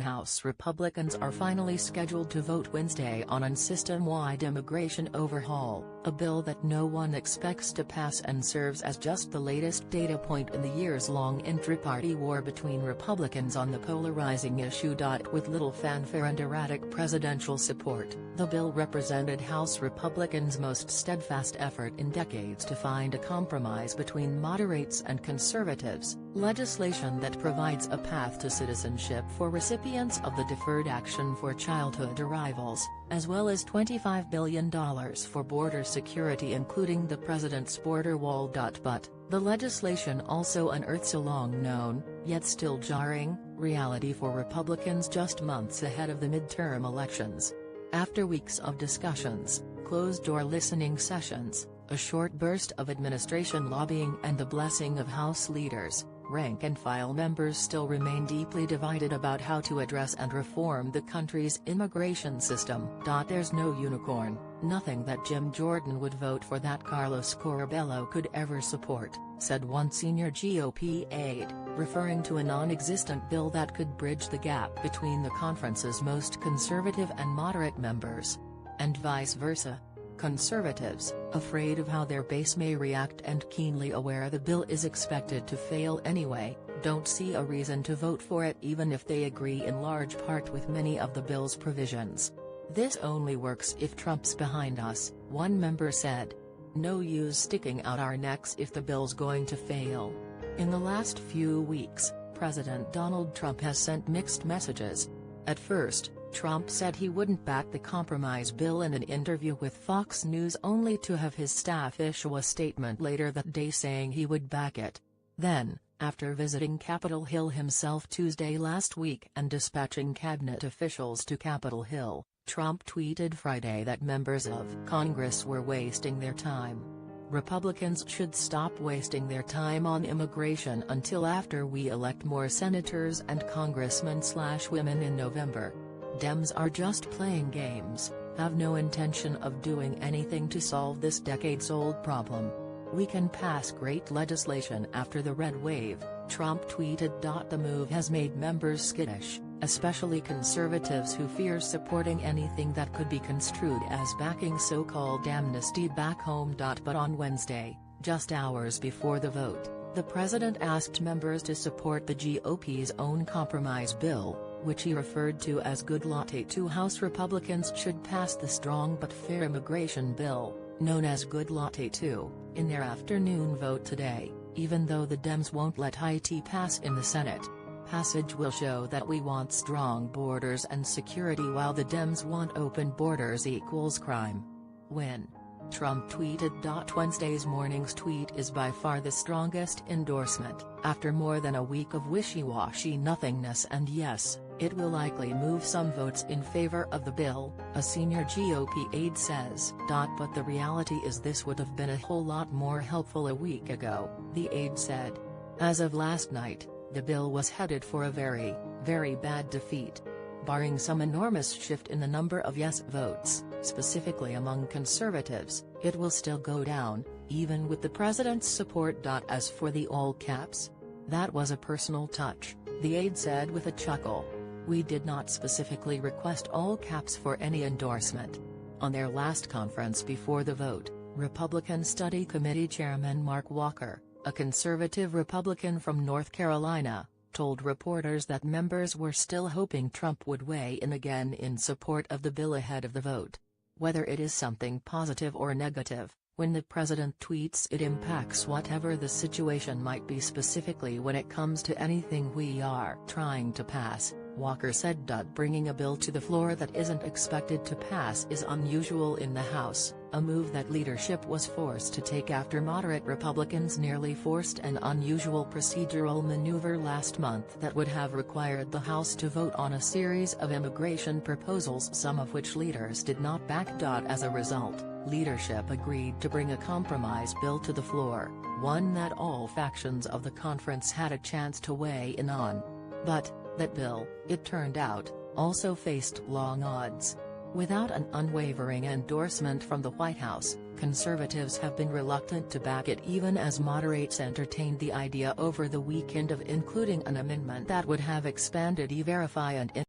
House Republicans are finally scheduled to vote Wednesday on a system-wide immigration overhaul, a bill that no one expects to pass and serves as just the latest data point in the years-long intra-party war between Republicans on the polarizing issue. With little fanfare and erratic presidential support, the bill represented House Republicans' most steadfast effort in decades to find a compromise between moderates and conservatives, legislation that provides a path to citizenship for recipients of the Deferred Action for Childhood Arrivals, as well as $25 billion for border security, including the president's border wall. But the legislation also unearths a long-known, yet still jarring, reality for Republicans just months ahead of the midterm elections. After weeks of discussions, closed-door listening sessions, a short burst of administration lobbying and the blessing of House leaders, rank-and-file members still remain deeply divided about how to address and reform the country's immigration system. There's no unicorn, nothing that Jim Jordan would vote for that Carlos Curbelo could ever support, said one senior GOP aide, referring to a non-existent bill that could bridge the gap between the conference's most conservative and moderate members. And vice versa. Conservatives, afraid of how their base may react and keenly aware the bill is expected to fail anyway, don't see a reason to vote for it even if they agree in large part with many of the bill's provisions. This only works if Trump's behind us, one member said. No use sticking out our necks if the bill's going to fail. In the last few weeks, President Donald Trump has sent mixed messages. At first, Trump said he wouldn't back the compromise bill in an interview with Fox News, only to have his staff issue a statement later that day saying he would back it. Then, after visiting Capitol Hill himself Tuesday last week and dispatching cabinet officials to Capitol Hill, Trump tweeted Friday that members of Congress were wasting their time. Republicans should stop wasting their time on immigration until after we elect more senators and congressmen/women in November. Dems are just playing games, have no intention of doing anything to solve this decades-old problem. We can pass great legislation after the red wave, Trump tweeted. The move has made members skittish, especially conservatives who fear supporting anything that could be construed as backing so-called amnesty back home. But on Wednesday, just hours before the vote, the president asked members to support the GOP's own compromise bill, which he referred to as Good Latte 2. House Republicans should pass the strong but fair immigration bill, known as Good Latte 2, in their afternoon vote today, even though the Dems won't let IT pass in the Senate. Passage will show that we want strong borders and security while the Dems want open borders equals crime. Win. Trump tweeted. Wednesday's morning's tweet is by far the strongest endorsement, after more than a week of wishy-washy nothingness, and yes, it will likely move some votes in favor of the bill, a senior GOP aide says. But the reality is this would have been a whole lot more helpful a week ago, the aide said. As of last night, the bill was headed for a very, very bad defeat. Barring some enormous shift in the number of yes votes, specifically among conservatives, it will still go down, even with the president's support. As for the all caps, that was a personal touch, the aide said with a chuckle. We did not specifically request all caps for any endorsement. On their last conference before the vote, Republican Study Committee Chairman Mark Walker, a conservative Republican from North Carolina, told reporters that members were still hoping Trump would weigh in again in support of the bill ahead of the vote. Whether it is something positive or negative, when the president tweets, it impacts whatever the situation might be, specifically when it comes to anything we are trying to pass, Walker said. Bringing a bill to the floor that isn't expected to pass is unusual in the House, a move that leadership was forced to take after moderate Republicans nearly forced an unusual procedural maneuver last month that would have required the House to vote on a series of immigration proposals, some of which leaders did not back. As a result, leadership agreed to bring a compromise bill to the floor, one that all factions of the conference had a chance to weigh in on. But that bill, it turned out, also faced long odds. Without an unwavering endorsement from the White House, conservatives have been reluctant to back it, even as moderates entertained the idea over the weekend of including an amendment that would have expanded E-Verify and